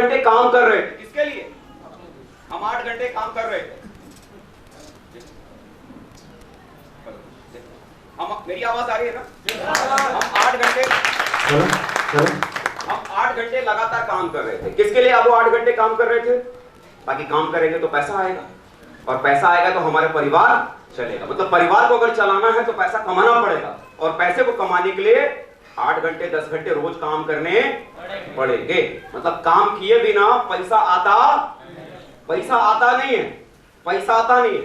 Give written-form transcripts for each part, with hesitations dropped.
घंटे काम कर रहे थे, किसके लिए? हम 8 घंटे काम कर रहे थे। हम, मेरी आवाज आ रही है ना? हम 8 घंटे लगातार काम कर रहे थे, किसके लिए? अब वो 8 घंटे काम कर रहे थे ताकि काम करेंगे तो पैसा आएगा, और पैसा आएगा तो हमारे परिवार चलेगा। मतलब परिवार को अगर चलाना है तो पैसा कमाना पड़ेगा, और पैसे को कमाने के लिए 8 घंटे 10 घंटे रोज काम करने पड़ेंगे। मतलब काम किए बिना पैसा आता नहीं है, पैसा आता नहीं है।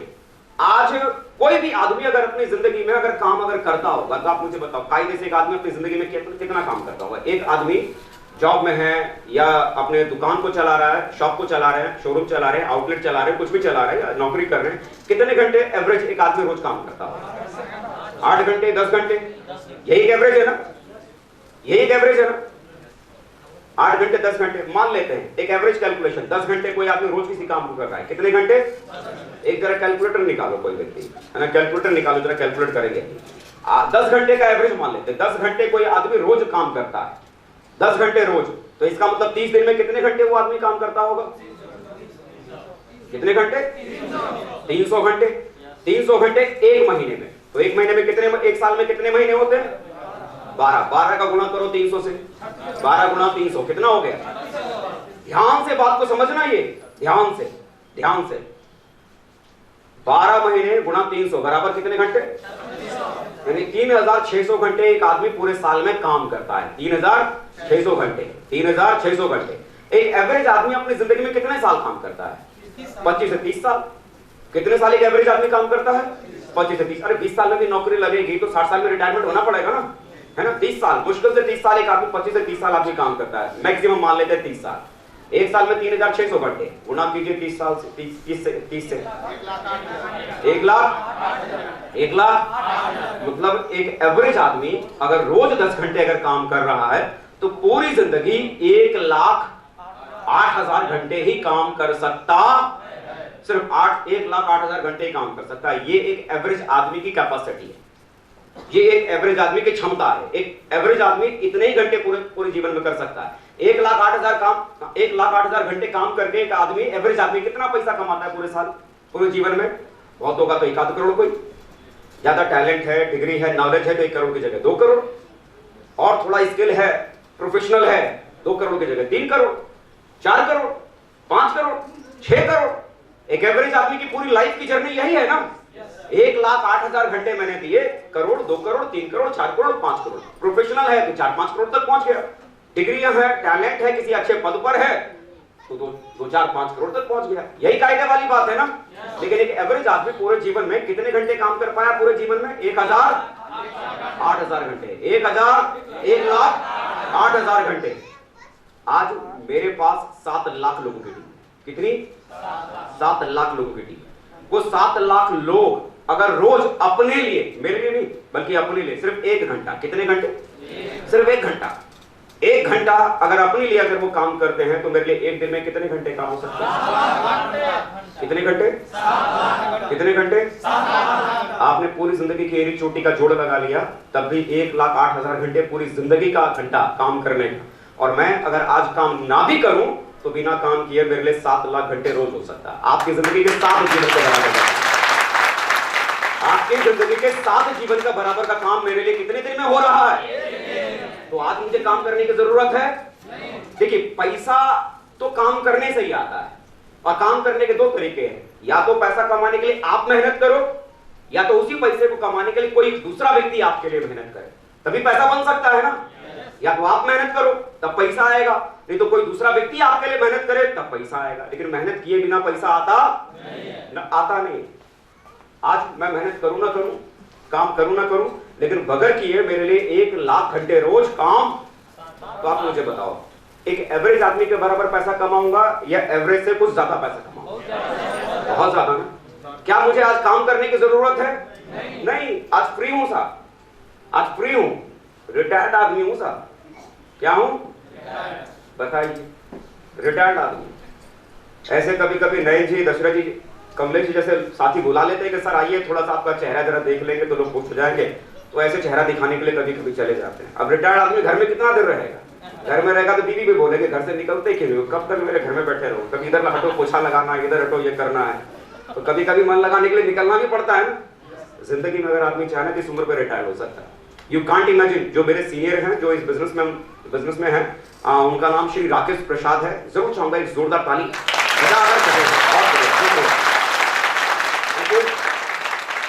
आज कोई भी आदमी अगर अपनी जिंदगी में अगर काम अगर करता होगा तो आप मुझे बताओ, कायदे से एक आदमी अपनी जिंदगी में कितना काम करता होगा? एक आदमी जॉब में है या अपने दुकान को चला रहा है, शॉप को चला रहे हैं, शोरूम चला रहे हैं, आउटलेट चला रहे हैं, कुछ भी चला रहे हैं, नौकरी कर रहे हैं, कितने घंटे एवरेज एक आदमी रोज काम करता होगा? 8 घंटे 10 घंटे, यही एवरेज है ना? यही एवरेज है ना? 8 घंटे 10 घंटे मान लेते हैं, एक एवरेज कैलकुलेशन। 10 घंटे कोई आदमी रोज किसी काम को कर रहा है, कितने घंटे? एक जरा कैलकुलेटर निकालो, कोई व्यक्ति है ना, कैलकुलेटर निकालो, जरा कैलकुलेट करेंगे। 10 घंटे का एवरेज मान लेते हैं, 10 घंटे कोई आदमी रोज काम करता है, 10 घंटे रोज, तो इसका मतलब 30 दिन में कितने घंटे वो आदमी काम करता होगा? कितने घंटे? 300 घंटे। 300 घंटे एक महीने में, तो एक महीने में कितने, एक साल में कितने महीने होते हैं? 12। 12 का गुणा करो 300 से, 12 गुणा 300 कितना हो गया? ध्यान से बात को समझना, ये ध्यान से 12 महीने गुणा 300 बराबर कितने घंटे? यानी 3600 घंटे एक आदमी पूरे साल में काम करता है। 3600 घंटे, 3600 घंटे। एक एवरेज आदमी अपनी जिंदगी में कितने साल काम करता है? 25 से 30 साल। कितने साल एक एवरेज आदमी काम करता है? 25 से 30। अरे 20 साल में भी नौकरी लगेगी तो 60 साल में रिटायरमेंट होना पड़ेगा ना, है ना? 30 साल, मुश्किल से 30 साल एक आदमी, 25 से 30 साल आदमी काम करता है, मैक्सिमम मान लेते हैं 30 साल। एक साल में 3600 घंटे गुणा कीजिए 30 साल से, 30 से 1 लाख। मतलब एक एवरेज आदमी अगर रोज 10 घंटे अगर काम कर रहा है तो पूरी जिंदगी 1,08,000 घंटे ही काम कर सकता, सिर्फ 1,08,000 घंटे ही काम कर सकता है। ये एक एवरेज आदमी की कैपेसिटी है, ये एक एवरेज आदमी की क्षमता है। एक एवरेज आदमी इतने ही घंटे पूरे जीवन में कर सकता है। 1,08,000 घंटे काम करके एक आदमी, एवरेज आदमी कितना पैसा कमाता है पूरे साल, पूरे जीवन में? बहुत होगा तो 1 करोड़। कोई ज्यादा टैलेंट है, डिग्री है, नॉलेज है तो 1 करोड़ की जगह 2 करोड़, और थोड़ा स्किल है, प्रोफेशनल है, 2 करोड़ की जगह 3 करोड़, 4 करोड़, 5 करोड़, 6 करोड़। एक एवरेज आदमी की पूरी लाइफ की जर्नी यही है ना। 1,08,000 घंटे मैंने दिए, करोड़, 2 करोड़, 3 करोड़, 4 करोड़, 5 करोड़। प्रोफेशनल है तो 4-5 करोड़ तक पहुंच गया, डिग्रियां है, टैलेंट है, किसी अच्छे पद पर है तो 2-4-5 करोड़ तक पहुंच गया। यही कायदे वाली बात है ना। लेकिन एक एवरेज आदमी पूरे जीवन में कितने घंटे काम कर पाया? पूरे जीवन में 1,08,000 घंटे, 1,08,000 घंटे। आज मेरे पास 7 लाख लोगों की टीम। कितनी? 7 लाख लोगों की टीम। वो 7 लाख लोग अगर रोज अपने लिए, मेरे लिए नहीं बल्कि अपने लिए, सिर्फ 1 घंटा, कितने घंटे? सिर्फ 1 घंटा, 1 घंटा अगर अपने लिए अगर वो काम करते हैं तो मेरे लिए एक दिन में कितने घंटे काम हो सकते हैं? कितने घंटे? कितने घंटे? आपने पूरी जिंदगी की एड़ी चोटी का जोड़ लगा लिया तब भी 1,08,000 घंटे पूरी जिंदगी का घंटा काम करने का। और मैं अगर आज काम ना भी करूं तो बिना काम किए मेरे लिए 7 लाख घंटे रोज हो सकता है। आपकी जिंदगी के 7 जीवन के बराबर, आपकी जिंदगी के 7 जीवन का बराबर का काम मेरे लिए कितने दिन में हो रहा है? तो आज मुझे काम करने की जरूरत है? देखिए, पैसा तो काम करने से ही आता है, और काम करने के 2 तरीके हैं। या तो पैसा कमाने के लिए आप मेहनत करो, या तो उसी पैसे को कमाने के लिए कोई दूसरा व्यक्ति आपके लिए मेहनत करे, तभी पैसा बन सकता है ना। या तो आप मेहनत करो तब पैसा आएगा, नहीं तो कोई दूसरा व्यक्ति आपके लिए मेहनत करे तब पैसा आएगा। लेकिन मेहनत किए बिना पैसा आता नहीं। आज मैं मेहनत करूं ना करूं, काम करूं ना करूं, लेकिन बगैर किए मेरे लिए 1 लाख घंटे रोज काम, तो आप मुझे बताओ एक एवरेज आदमी के बराबर पैसा कमाऊंगा या एवरेज से कुछ ज्यादा पैसा कमाऊंगा? बहुत ज्यादा ना। क्या मुझे आज काम करने की जरूरत है? नहीं। आज फ्री हूं साहब, आज फ्री हूं, रिटायर्ड आदमी हूं साहब। क्या हूं? बताइए, रिटायर्ड आदमी। ऐसे कभी कभी नयन जी, दशरथ जी, कमलेश जी जैसे साथी बुला लेते हैं कि सर आइए थोड़ा सा आपका चेहरा जरा देख लेंगे, तो लोग खुश हो जाएंगे, तो ऐसे चेहरा दिखाने के लिए कभी कभी चले जाते हैं। अब रिटायर्ड आदमी घर में कितना देर रहेगा? घर में रहेगा तो बीवी भी बोलेगी घर से निकलते क्यों नहीं हो, कब तक मेरे घर में बैठे रहो, कभी इधर हटो पोछा लगाना, इधर हटो ये करना है। तो कभी कभी मन लगाने के लिए निकलना भी पड़ता है ना। जिंदगी में अगर आदमी चाहे ना किस उम्र पे रिटायर हो सकता है। You can't imagine. जो मेरे सीनियर हैं जो इस बिजनेस में हैं, उनका नाम श्री राकेश प्रसाद है। जरूर चाहूंगा एक जोरदार ताली।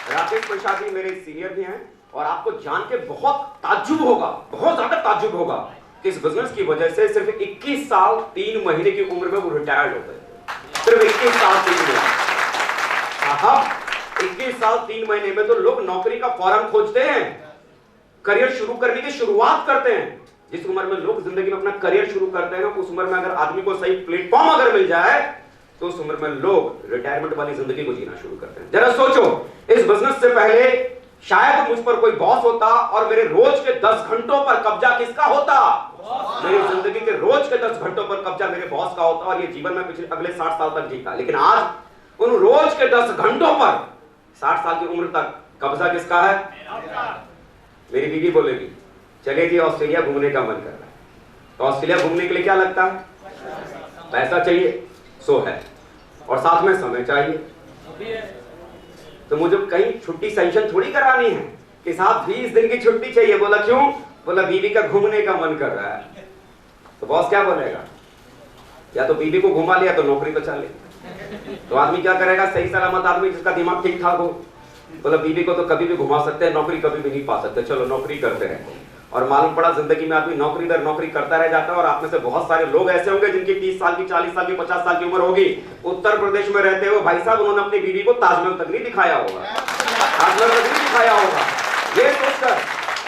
राकेश प्रसाद जी मेरे सीनियर भी हैं और आपको जान के बहुत ताज्जुब होगा, बहुत ज्यादा ताज्जुब होगा कि इस बिजनेस की वजह से सिर्फ 21 साल 3 महीने की उम्र में वो रिटायर्ड हो गए। सिर्फ 21 साल 3 महीने। 21 साल 3 महीने में तो लोग नौकरी का फॉर्म खोजते हैं, करियर शुरू करने की शुरुआत करते हैं। जिस उम्र में लोग जिंदगी में अपना करियर शुरू करते हैं ना, उस उम्र में अगर आदमी को सही प्लेटफॉर्म अगर मिल जाए तो उस उम्र में लोग रिटायरमेंट वाली जिंदगी को जीना शुरू करते हैं। जरा सोचो, इस बिजनेस से पहले शायद मुझ पर कोई बॉस होता और मेरे रोज के 10 घंटों पर कब्जा किसका होता? मेरी जिंदगी के रोज के 10 घंटों पर कब्जा मेरे बॉस का होता और ये जीवन में पिछले अगले 60 साल तक जीता। लेकिन आज उन रोज के 10 घंटों पर 60 साल की उम्र तक कब्जा किसका है? मेरी बीवी बोलेगी चले जी ऑस्ट्रेलिया घूमने का मन कर रहा है। तो ऑस्ट्रेलिया घूमने के लिए क्या लगता है? पैसा चाहिए, सो है, और साथ में समय चाहिए। तो मुझे कहीं छुट्टी सेंक्शन थोड़ी करानी है कि साहब 20 दिन की छुट्टी चाहिए। बोला क्यों? बोला बीवी का घूमने का मन कर रहा है। तो बॉस क्या बोलेगा? या तो बीवी को घुमा लिया तो नौकरी तो चले। तो आदमी क्या करेगा? सही सलामत आदमी जिसका दिमाग ठीक ठाक हो, बोला बीवी को तो कभी भी घुमा सकते हैं, नौकरी कभी भी नहीं पा सकते, चलो नौकरी करते हैं। और मालूम पड़ा जिंदगी में आदमी नौकरी दर नौकरी करता रह जाता है। और आप में से बहुत सारे लोग ऐसे होंगे जिनकी 30 साल की, 40 साल की, 50 साल की उम्र होगी, उत्तर प्रदेश में रहते हुए भाई साहब उन्होंने अपनी बीवी को ताजमहल तक नहीं दिखाया होगा, ताजमहल तक नहीं दिखाया होगा। ये सोचकर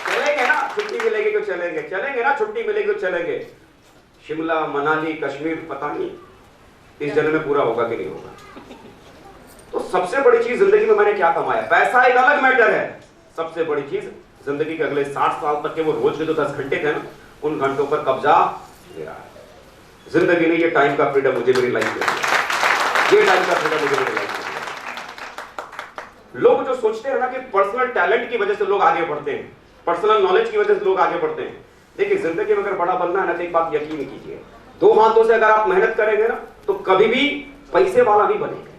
चलेंगे ना छुट्टी मिलेगी तो चलेंगे, चलेंगे ना छुट्टी मिलेगी तो चलेंगे। शिमला, मनाली, कश्मीर, पता नहीं इस जन्म में पूरा होगा कि नहीं होगा। तो सबसे बड़ी चीज जिंदगी में मैंने क्या कमाया? पैसा एक अलग मैटर है। सबसे बड़ी चीज जिंदगी के अगले 60 साल तक के वो रोज के जो 10 घंटे थे ना, उन घंटों पर कब्जा मेरा है। जिंदगी ने ये टाइम का फ्रीडम मुझे मेरी लाइफ में दिया, ये टाइम का फ्रीडम मुझे मेरी लाइफ में दिया। लोग जो सोचते हैं ना कि पर्सनल टैलेंट की वजह से लोग आगे बढ़ते हैं, पर्सनल नॉलेज की वजह से लोग आगे बढ़ते हैं। देखिए जिंदगी में अगर बड़ा बनना है ना तो एक बात यकीन कीजिए, 2 हाथों से अगर आप मेहनत करेंगे ना तो कभी भी पैसे वाला नहीं बनेंगे।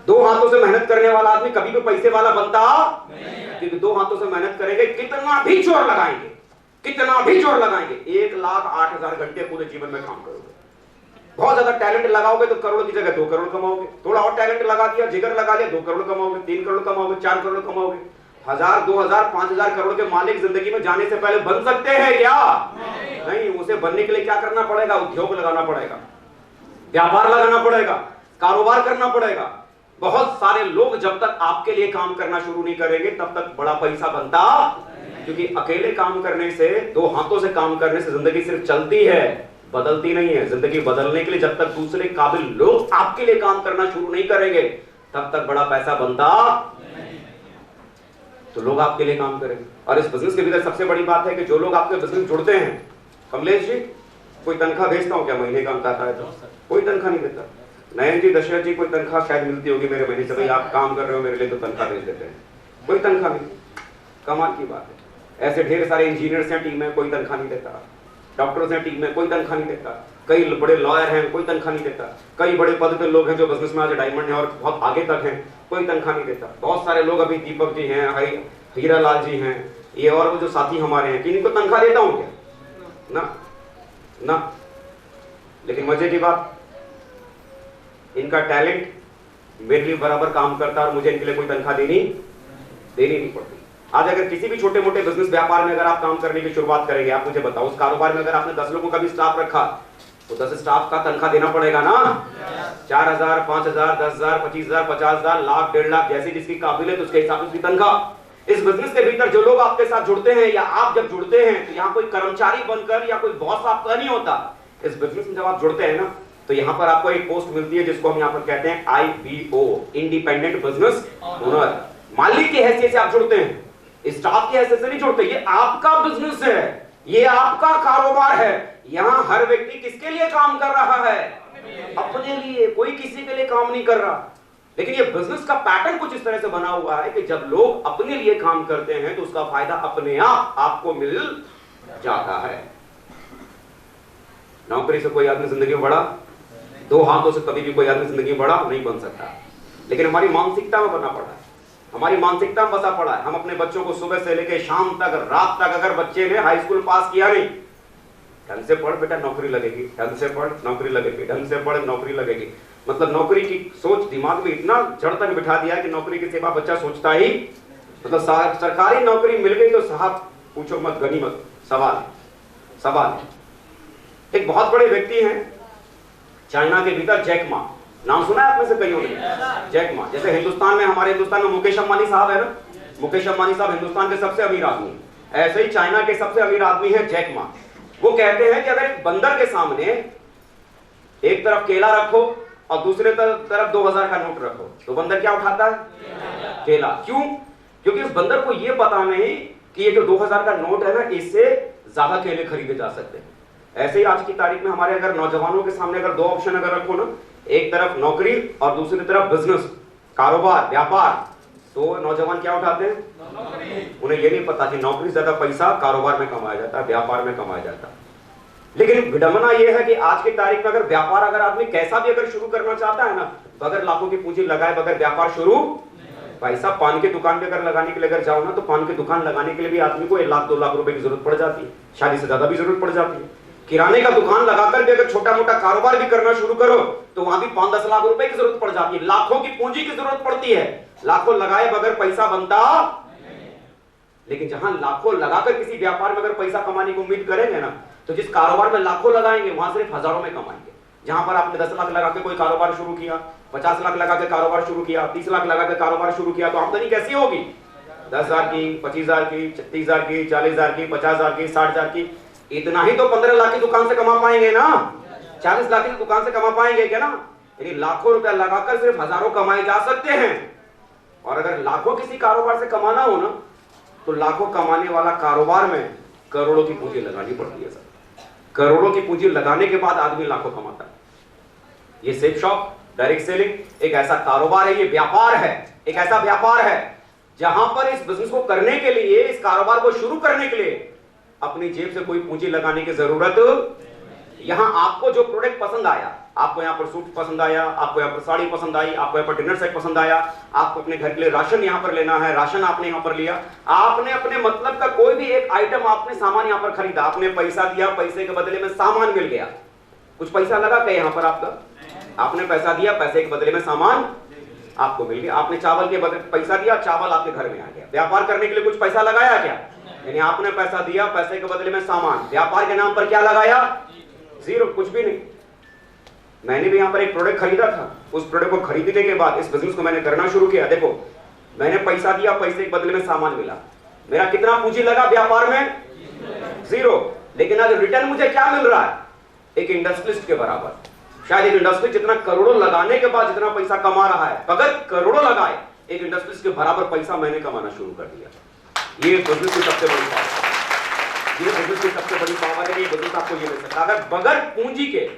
2 हाथों से मेहनत करने वाला आदमी कभी भी पैसे वाला बनता नहीं, क्योंकि 2 हाथों से मेहनत करेंगे, कितना भी जोर लगाएंगे, कितना भी जोर लगाएंगे, 1,08,000 घंटे पूरे जीवन में काम करोगे। बहुत ज्यादा टैलेंट लगाओगे तो करोड़ की जगह 2 करोड़ कमाओगे। थोड़ा और टैलेंट लगा दिया, जिगर लगा लिया, 2 करोड़ कमाओगे, 3 करोड़ कमाओगे, 4 करोड़ कमाओगे। 1000, 2000, 5000 करोड़ के मालिक जिंदगी में जाने से पहले बन सकते हैं क्या? नहीं। उसे बनने के लिए क्या करना पड़ेगा? उद्योग लगाना पड़ेगा, व्यापार लगाना पड़ेगा, कारोबार करना पड़ेगा। बहुत सारे लोग जब तक आपके लिए काम करना शुरू नहीं करेंगे तब तक बड़ा पैसा बनता, क्योंकि अकेले काम करने से, 2 हाथों से काम करने से जिंदगी सिर्फ चलती है, बदलती नहीं है। जिंदगी बदलने के लिए जब तक दूसरे काबिल लोग आपके लिए काम करना शुरू नहीं करेंगे तब तक बड़ा पैसा बनता नहीं। तो लोग आपके लिए काम करेंगे। और इस बिजनेस के भीतर सबसे बड़ी बात है कि जो लोग आपके बिजनेस जुड़ते हैं, कमलेश जी कोई तनख्वाह भेजता हूं क्या महीने का? आता है तो कोई तनख्वाह नहीं देता। नयन जी, दशरथ जी, कोई तनख्वाह शायद मिलती होगी मेरे महीने से, भाई आप काम कर रहे हो मेरे लिए तो तनख्वाह भेज देते हैं। कोई तनख्वाह नहीं, कमाल की बात है। ऐसे ढेर सारे इंजीनियर्स हैं टीम में, कोई तनख्वाह नहीं देता। डॉक्टर्स हैं टीम में, कोई तनख्वाह नहीं देता। कई बड़े लॉयर हैं, कोई तनख्वाह नहीं देता। कई बड़े पद पे लोग हैं जो बिजनेस में आज डायमंड है और बहुत आगे तक हैं, कोई तनख्वाह नहीं देता। बहुत सारे लोग अभी दीपक जी हैं, हीरा लाल जी हैं, ये और वो जो साथी हमारे हैं, कि इनको तनख्वाह देता हूं क्या? ना ना। लेकिन मजे की बात, इनका टैलेंट मेरे लिए बराबर काम करता है और मुझे इनके लिए कोई तनख्वाह देनी नहीं पड़ती। आज अगर किसी भी छोटे मोटे बिजनेस व्यापार में अगर आप काम करने की शुरुआत करेंगे, आप मुझे बताओ, उस कारोबार में अगर आपने 10 लोगों का भी स्टाफ रखा तो 10 स्टाफ का तनख्वाह देना पड़ेगा ना। 4,000, 5,000, 10,000, 25,000, 50,000, लाख, 1.5 लाख, जैसी जिसकी काबिलियत उसके हिसाब से उसकी तनख्वाह। इस बिजनेस के भीतर जो लोग आपके साथ जुड़ते हैं या आप जब जुड़ते हैं तो यहाँ कोई कर्मचारी बनकर या कोई बॉस आपका नहीं होता। इस बिजनेस में जब आप जुड़ते हैं ना तो यहाँ पर आपको एक पोस्ट मिलती है जिसको हम यहाँ पर कहते हैं IBO, इंडिपेंडेंट बिजनेस ओनर। मालिक की हैसियत से आप जुड़ते हैं, स्टाफ की हैसियत से नहीं जुड़ते। ये आपका बिजनेस है, ये आपका कारोबार है। यहाँ हर व्यक्ति किसके लिए काम कर रहा है? अपने लिए। कोई किसी के लिए काम नहीं कर रहा। लेकिन ये बिजनेस का पैटर्न कुछ इस तरह से बना हुआ है कि जब लोग अपने लिए काम करते हैं तो उसका फायदा अपने आप आपको मिल जाता है। नौकरी से कोई आदमी जिंदगी में बड़ा, दो हाथों से कभी भी कोई आदमी जिंदगी में बड़ा नहीं बन सकता। लेकिन हमारी मानसिकता में बनना पड़ा है, हमारी मानसिकता में बसा पड़ा है। हम अपने बच्चों को सुबह से लेकर शाम तक, रात तक, अगर बच्चे ने हाई स्कूल पास किया नहीं, ढंग से पढ़ बेटा नौकरी लगेगी, ढंग से पढ़ नौकरी लगेगी, ढंग से पढ़ नौकरी लगेगी। मतलब नौकरी की सोच दिमाग में इतना जड़ तक बिठा दिया कि नौकरी की सेवा बच्चा सोचता ही, मतलब सरकारी नौकरी मिल गई तो साहब पूछो मत, गनीमत, सवाल। एक बहुत बड़े व्यक्ति हैं चाइना के भीतर, जैक मा, नाम सुना है आप में से कईयों ने? Jack Ma. जैसे हिंदुस्तान में, हमारे हिंदुस्तान में मुकेश अंबानी साहब है ना, मुकेश अंबानी साहब हिंदुस्तान के सबसे अमीर आदमी, ऐसे ही चाइना के सबसे अमीर आदमी है जैक मा। वो कहते हैं कि अगर एक बंदर के सामने एक तरफ केला रखो और दूसरे तरफ 2000 का नोट रखो तो बंदर क्या उठाता है? केला। क्यों? क्योंकि उस बंदर को यह पता नहीं कि ये जो 2000 का नोट है ना, इससे ज्यादा केले खरीदे जा सकते हैं। ऐसे ही आज की तारीख में हमारे अगर नौजवानों के सामने अगर दो ऑप्शन अगर रखो ना, एक तरफ नौकरी और दूसरी तरफ बिजनेस, कारोबार, व्यापार, तो नौजवान क्या उठाते हैं? उन्हें यह नहीं पता कि नौकरी ज्यादा पैसा कारोबार में कमाया जाता है, व्यापार में कमाया जाता है। लेकिन विडंबना यह है कि आज की तारीख में अगर व्यापार, अगर आदमी कैसा भी अगर शुरू करना चाहता है ना, बगैर लाखों की पूंजी लगाए बगैर व्यापार शुरू, भाई साहब पान की दुकान पे अगर लगाने के लिए अगर जाओ ना, तो पान की दुकान लगाने के लिए भी आदमी को 1 लाख 2 लाख रुपए की जरूरत पड़ जाती है, शादी से ज्यादा भी जरूरत पड़ जाती है। किराने का दुकान लगाकर भी अगर छोटा मोटा कारोबार भी करना शुरू करो तो वहां भी 5-10 लाख रुपए की जरूरत पड़ जाती है, लाखों की पूंजी की जरूरत पड़ती है। लाखों लगाए बगैर पैसा बनता, लेकिन जहां लाखों लगाकर किसी व्यापार में अगर पैसा कमाने की उम्मीद करेंगे ना, तो जिस कारोबार में लाखों लगाएंगे वहां सिर्फ हजारों में कमाएंगे। जहां पर आपने 10 लाख लगा के कोई कारोबार शुरू किया, 50 लाख लगा के कारोबार शुरू किया, 30 लाख लगा के कारोबार शुरू किया, तो आमदनी कैसी होगी? 10,000 की, 25,000 की, 36,000 की, 40,000 की, 50,000 की, 60,000 की। इतना ही तो 15 लाख की दुकान से कमा पाएंगे ना, 40 लाख की दुकान से कमा पाएंगे क्या ना? यानी लाखों रुपया लगाकर सिर्फ हजारों कमाए जा सकते हैं। और अगर लाखों किसी कारोबार से कमाना हो ना, तो लाखों कमाने वाला कारोबार में करोड़ों की पूंजी लगानी पड़ती है सर। करोड़ों की पूंजी लगाने के बाद आदमी लाखों कमाता है। ये सेफ शॉप, डायरेक्ट सेलिंग एक ऐसा कारोबार है, ये व्यापार है, एक ऐसा व्यापार है जहां पर इस बिजनेस को करने के लिए, इस कारोबार को शुरू करने के लिए अपनी जेब से कोई पूंजी लगाने की जरूरत। यहां आपको जो प्रोडक्ट पसंद आया, आपको यहां पर सूट पसंद आया, आपको यहां पर साड़ी पसंद आई, आपको यहां पर डिनर सेट पसंद आया, आपको अपने घर के लिए राशन यहां पर लेना है, राशन आपने यहां पर लिया, आपने अपने मतलब का कोई भी एक आइटम, आपने सामान यहां पर खरीदा, आपने पैसा दिया, पैसे के बदले में सामान मिल गया। कुछ पैसा लगा क्या यहां पर आपका? आपने पैसा दिया, पैसे के बदले में सामान आपको मिल गया। आपने चावल के बदले पैसा दिया, चावल आपके घर में आ गया। व्यापार करने के लिए कुछ पैसा लगाया क्या? यानी आपने पैसा दिया, पैसे के बदले में सामान। व्यापार के नाम पर क्या लगाया? जीरो, कुछ भी नहीं। मैंने भी यहां पर एक प्रोडक्ट खरीदा था, उस प्रोडक्ट को खरीदने के बाद इस बिजनेस को मैंने करना शुरू किया। देखो, मैंने पैसा दिया, पैसे के बदले में सामान मिला। मेरा कितना पूंजी लगा व्यापार में? जीरो। लेकिन आज रिटर्न मुझे क्या मिल रहा है? एक इंडस्ट्रियलिस्ट के बराबर। शायद एक इंडस्ट्री जितना करोड़ों लगाने के बाद जितना पैसा कमा रहा है, अगर करोड़ों लगाए, एक इंडस्ट्रियलिस्ट के बराबर पैसा मैंने कमाना शुरू कर दिया। ये बिजनेस की सबसे बड़ी पावर है। ये बिजनेस की सबसे बड़ी पावर है कि ये बिजनेस आपको ये मिल सकता है। अगर बगैर पूंजी के,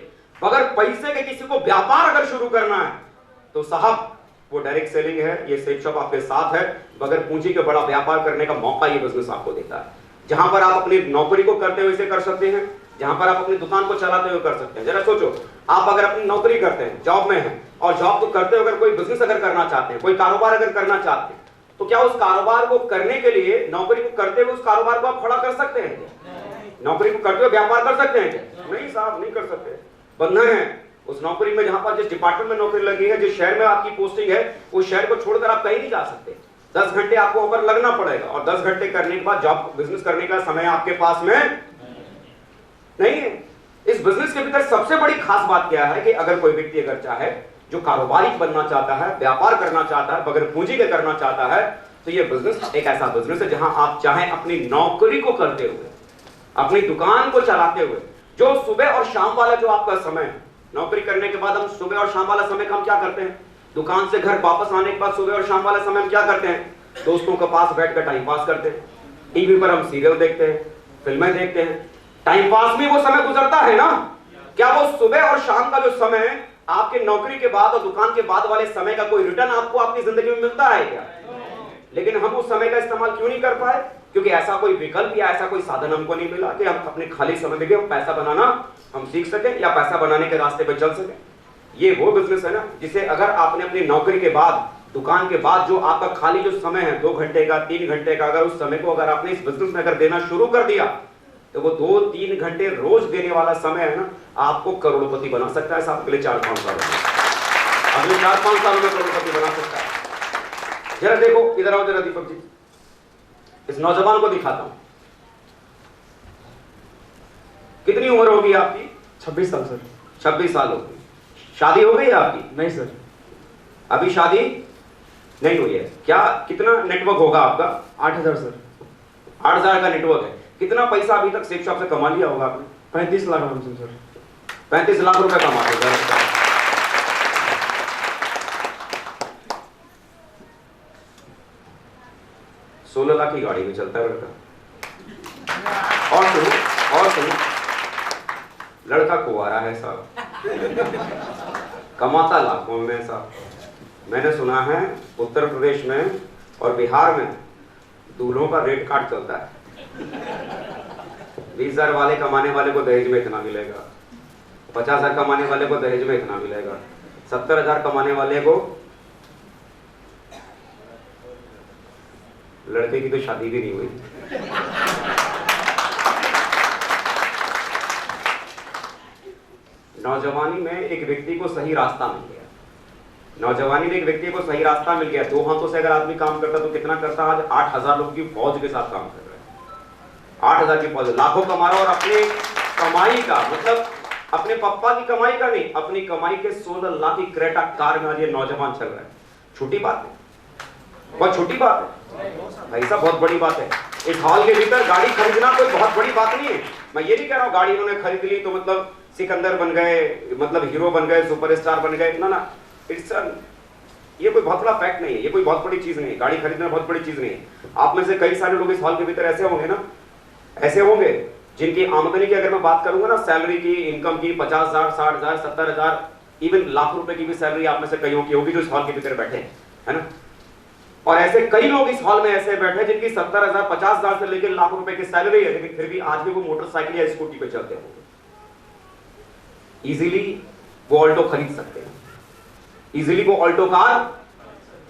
बगैर पैसे के किसी को व्यापार अगर शुरू करना है तो साहब वो डायरेक्ट सेलिंग है, ये सेफ शॉप आपके साथ है। बगैर पूंजी के बड़ा व्यापार करने का मौका ये बिजनेस आपको देता है। जहां पर आप अपनी नौकरी को करते हुए इसे कर सकते हैं, जहां पर आप अपनी दुकान को चलाते हुए कर सकते हैं। जरा सोचो, आप अगर अपनी नौकरी करते हैं, जॉब में हैं, और जॉब को करते हुए अगर कोई बिजनेस अगर करना चाहते हैं, कोई कारोबार अगर करना चाहते हैं, तो क्या उस कारोबार को करने के लिए नौकरी को करते हुए उस कारोबार को आप खड़ा कर सकते हैं? नौकरी को करते हुए व्यापार कर सकते हैं क्या? नहीं साहब, नहीं कर सकते। बंधन है उस नौकरी में, जहां पर जिस डिपार्टमेंट में नौकरी लगी है, जिस शहर में आपकी पोस्टिंग है, उस शहर को छोड़कर आप कहीं नहीं जा सकते। 10 घंटे आपको ऊपर लगना पड़ेगा, और 10 घंटे करने के बाद जॉब बिजनेस करने का समय आपके पास में नहीं है। इस बिजनेस के भीतर सबसे बड़ी खास बात क्या है कि अगर कोई व्यक्ति अगर चाहे, जो कारोबारी बनना चाहता है, व्यापार करना चाहता है, बगैर पूंजी के करना चाहता है, तो ये बिजनेस एक ऐसा बिजनेस है जहां आप चाहे अपनी नौकरी को करते हुए, अपनी दुकान को चलाते हुए, जो सुबह और शाम वाला जो आपका समय है, नौकरी करने के बाद हम सुबह और शाम वाला समय का हम क्या करते हैं? दुकान से घर वापस आने के बाद सुबह और शाम वाला समय हम क्या करते हैं? दोस्तों के पास बैठकर टाइम पास करते हैं, टीवी पर हम सीरियल देखते हैं, फिल्में देखते हैं। टाइम पास में वो समय गुजरता है ना? क्या वो सुबह और शाम का जो समय आपके नौकरी के बाद और दुकान के बाद वाले समय का कोई रिटर्न आपको आपकी जिंदगी में मिलता है क्या? लेकिन हम उस समय का इस्तेमाल क्यों नहीं कर पाए? क्योंकि ऐसा कोई विकल्प या ऐसा कोई साधन हमको नहीं मिला कि हम अपने खाली समय में भी पैसा बनाना हम सीख सकें या पैसा बनाने के रास्ते पर चल सकें। ये वो बिजनेस है ना जिसे अगर आपने अपनी नौकरी के बाद, दुकान के बाद जो आपका खाली जो समय है 2 घंटे का, 3 घंटे का, अगर उस समय को अगर आपने इस बिजनेस में अगर देना शुरू कर दिया तो वो 2-3 घंटे रोज देने वाला समय है ना, आपको करोड़पति बना सकता है साहब। अगले 4-5 सालों में, अगले 4-5 सालों में करोड़पति बना सकता है। जरा देखो, इधर आओ जरा दीपक जी, इस नौजवान को दिखाता हूं। कितनी उम्र होगी आपकी? 26 साल सर। 26 साल होगी। शादी हो गई है आपकी? नहीं सर, अभी शादी नहीं हुई है। क्या कितना नेटवर्क होगा आपका? 8,000 सर। 8,000 का नेटवर्क है। कितना पैसा अभी तक सेफ शॉप से कमा लिया होगा आपने? 35 लाख सर। 35 लाख रुपए कमा लिया। 16 लाख की गाड़ी में चलता है लड़का। और सुनो, लड़का कुंवारा है साहब, कमाता लाखों में साहब। मैंने सुना है उत्तर प्रदेश में और बिहार में दूल्हों का रेट कार्ड चलता है। 20,000 वाले कमाने वाले को दहेज में इतना मिलेगा, 50,000 कमाने वाले को दहेज में इतना मिलेगा, 70,000 कमाने वाले को लड़के की तो शादी भी नहीं हुई। नौजवानी में एक व्यक्ति को सही रास्ता मिल गया, नौजवानी में एक व्यक्ति को सही रास्ता मिल गया। 2 हाथों से अगर आदमी काम करता तो कितना करता? आज 8,000 लोगों की फौज के साथ काम कर रहा है। 8,000 की फौज, लाखों कमा रहा है और अपने कमाई का, मतलब अपने पापा की कमाई का नहीं, अपनी कमाई के 16 लाख की क्रेटा कार में आज ये नौजवान चल रहा है। छोटी बात है? बहुत छोटी बात है भाई साहब, बहुत बड़ी बात है। इस हॉल के भीतर गाड़ी खरीदना कोई बहुत बड़ी बात नहीं है। मैं ये नहीं कह रहा हूँ गाड़ी इन्होंने खरीद ली तो मतलब सिकंदर बन गए, मतलब हीरो बन गए, सुपरस्टार बन गए, ना ना, इट्स ये कोई बहुत बड़ा फैक्ट नहीं है, ये कोई बहुत बड़ी चीज नहीं है। गाड़ी खरीदना बहुत बड़ी चीज नहीं है। आप में से कई सारे लोग इस हॉल के भीतर ऐसे होंगे ना, ऐसे होंगे जिनकी आमदनी की अगर मैं बात करूंगा ना, सैलरी की, इनकम की 50,000, 60,000, 70,000, इवन लाख रुपए की भी सैलरी आप में से कईयों की होगी जो इस हॉल के भीतर बैठे हैं, है ना। और ऐसे कई लोग इस हॉल में ऐसे बैठे जिनकी 70,000, 50,000 से लेकर लाख रुपए की सैलरी है, लेकिन फिर भी आज भी वो मोटरसाइकिल या स्कूटी पे चलते होंगे। इजीली वो ऑल्टो खरीद सकते हैं, इजीली वो ऑल्टो कार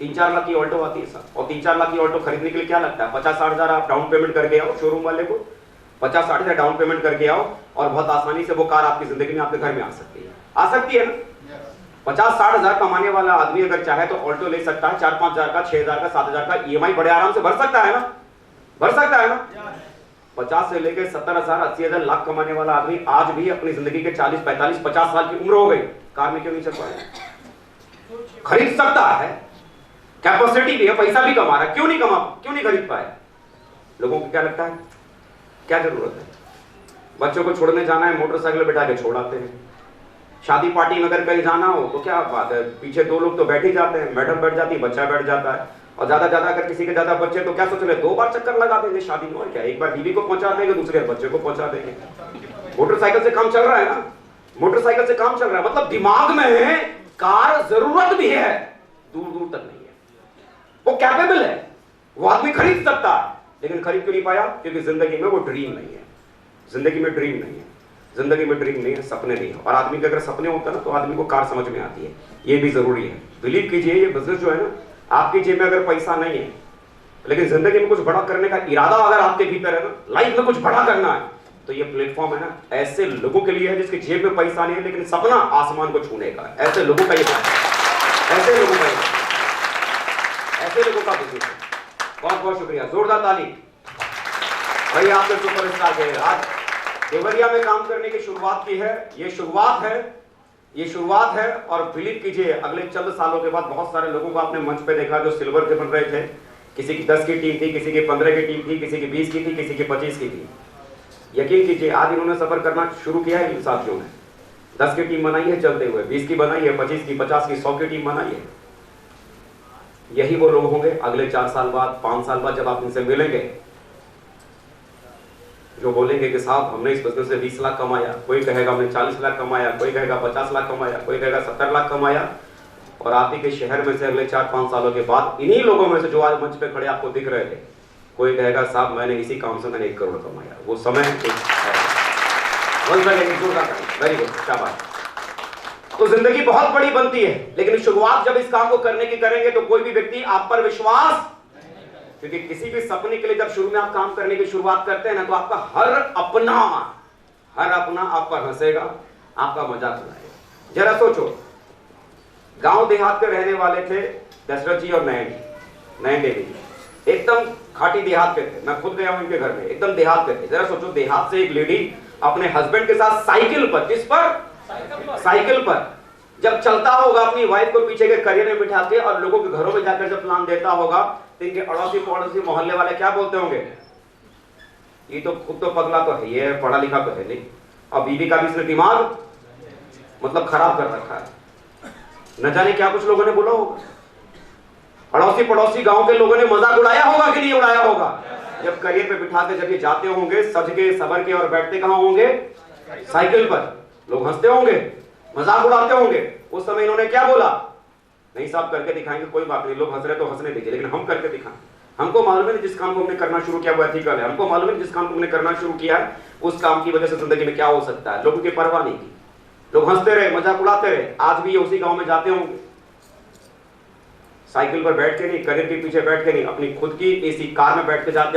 3-4 लाख की ऑल्टो आती है साहब। और 3-4 लाख की ऑल्टो खरीदने के लिए क्या लगता है? 50-60 हजार आप डाउन पेमेंट करके आओ शोरूम वाले को, 50-60 हजार डाउन पेमेंट करके आओ और बहुत आसानी से वो कार आपकी जिंदगी में, आपके घर में आ सकती है ना। 50-60 हजार कमाने वाला आदमी अगर चाहे तो ऑल्टो ले सकता है, 4-5 हजार का, 6 हजार का, 7 हजार का EMI बड़े आराम से भर सकता है ना, भर सकता है ना। 50 से लेकर 70,000, 80,000, लाख कमाने वाला आदमी आज भी अपनी जिंदगी के 40, 45, 50 साल की उम्र हो गई, कार में क्यों नहीं चल पाया? खरीद सकता है, कैपेसिटी भी है, पैसा भी कमा रहा है, क्यों नहीं खरीद पाया? लोगों को क्या लगता है क्या जरूरत है? बच्चों को छोड़ने जाना है, मोटरसाइकिल बैठा के छोड़ आते हैं। शादी पार्टी में अगर कहीं जाना हो तो क्या बात है, पीछे 2 लोग तो बैठ ही जाते हैं, मैडम बैठ जाती है, बच्चा बैठ जाता है। और ज्यादा अगर किसी के ज्यादा बच्चे तो क्या सोच रहे, 2 बार चक्कर लगा देंगे शादी में, और क्या, एक बार बीवी को पहुंचा देंगे, दूसरे बच्चे को पहुंचा देंगे। मोटरसाइकिल से काम चल रहा है ना, मोटरसाइकिल से काम चल रहा है, मतलब दिमाग में कार जरूरत भी है, दूर दूर तक नहीं है। वो कैपेबल है, वो आदमी खरीद सकता है, लेकिन खरीद क्यों नहीं पाया? क्योंकि जिंदगी में वो ड्रीम नहीं है, जिंदगी में ड्रीम नहीं है, जिंदगी में ड्रीम नहीं है, सपने नहीं है। और आदमी के अगर सपने होता है ना तो आदमी को कार समझ में आती है, ये भी जरूरी है। बिलीव कीजिए, ये बिजनेस जो है ना, आपकी जेब में अगर पैसा नहीं है लेकिन जिंदगी में कुछ बड़ा करने का इरादा अगर आपके भीतर है ना, लाइफ में कुछ बड़ा करना है, तो ये प्लेटफॉर्म है ना ऐसे लोगों के लिए है जिसकी जेब में पैसा नहीं है लेकिन सपना आसमान को छूने का, ऐसे लोगों का ये ऐसे लोगों का बिजनेस है। बहुत बहुत शुक्रिया, जोरदार ताली भाई, आपके सुपरस्टार के आज देवरिया में काम करने की शुरुआत की है। ये शुरुआत है और बिलीव कीजिए अगले चंद सालों के बाद बहुत सारे लोगों को आपने मंच पे देखा जो सिल्वर के बन रहे थे। किसी की 10 की टीम थी, किसी की 15 की टीम थी, किसी की 20 की थी, किसी की 25 की थी। यकीन कीजिए आज इन्होंने सफर करना शुरू किया है। इन साथियों ने 10 की टीम बनाई है चलते हुए, 20 की बनाई है, 25 की, 50 की, 100 की टीम बनाई है। यही वो लोग होंगे अगले 4 साल बाद, 5 साल बाद जब आप इनसे मिलेंगे, जो बोलेंगे कि साहब हमने इस बिजनेस से 20 लाख कमाया, कोई कहेगा हमने 40 लाख कमाया, कोई कहेगा 50 लाख कमाया, कोई कहेगा 70 लाख कमाया। और आप ही के शहर में से अगले 4-5 सालों के बाद इन्हीं लोगों में से जो आज मंच पे खड़े आपको दिख रहे थे, कोई कहेगा साहब मैंने इसी काम से मैंने 1 करोड़ कमाया, वो समय वेरी गुड, शाबाश। तो जिंदगी बहुत बड़ी बनती है, लेकिन शुरुआत जब इस काम को करने की करेंगे तो कोई भी व्यक्ति आप पर विश्वास, क्योंकि किसी भी सपने के लिए जब शुरू में आप काम करने की शुरुआत करते हैं ना, तो आपका हर अपना आप पर हंसेगा, आपका मजाक उड़ाएगा। जरा सोचो, गांव देहात के रहने वाले थे दशरथ जी और नयन देवी जी, एकदम खाटी देहात के थे। मैं खुद गया हूं इनके घर में, एकदम देहात के थे। जरा सोचो, देहात से एक लेडी अपने हस्बैंड के साथ साइकिल पर, किस पर? साइकिल पर जब चलता होगा, अपनी वाइफ को पीछे के करियर में बिठा के और लोगों के घरों में जाकर जब प्लान देता होगा, तो इनके अड़ोसी पड़ोसी मोहल्ले वाले क्या बोलते होंगे? ये तो खुद तो पगला तो है, ये पढ़ा लिखा तो है नहीं, और बीवी का भी इसने दिमाग मतलब खराब कर रखा है। न जाने क्या कुछ लोगों ने बोला होगा, अड़ोसी पड़ोसी गांव के लोगों ने मजाक उड़ाया होगा कि नहीं उड़ाया होगा? जब करियर पे बिठा के जब ये जाते होंगे सज के सबर के, और बैठते कहां होंगे? साइकिल पर। लोग हंसते होंगे, मजाक उड़ाते होंगे। उस समय इन्होंने क्या बोला? नहीं साहब करके दिखाएंगे, कोई बात नहीं, लोग हंस रहे तो हंसने दीजिए, लेकिन हम करके दिखाएं। हमको मालूम है जिस काम को हमने करना शुरू किया वो एथिकल है, हमको मालूम है जिस काम को हमने करना शुरू किया है उस काम की वजह से जिंदगी में क्या हो सकता है। लोगों की परवाह नहीं की, लोग हंसते रहे, मजाक उड़ाते रहे। आज भी ये उसी गांव में जाते होंगे, साइकिल पर बैठ के नहीं, करियर के पीछे बैठ के नहीं, अपनी खुद की एसी कार में बैठ के जाते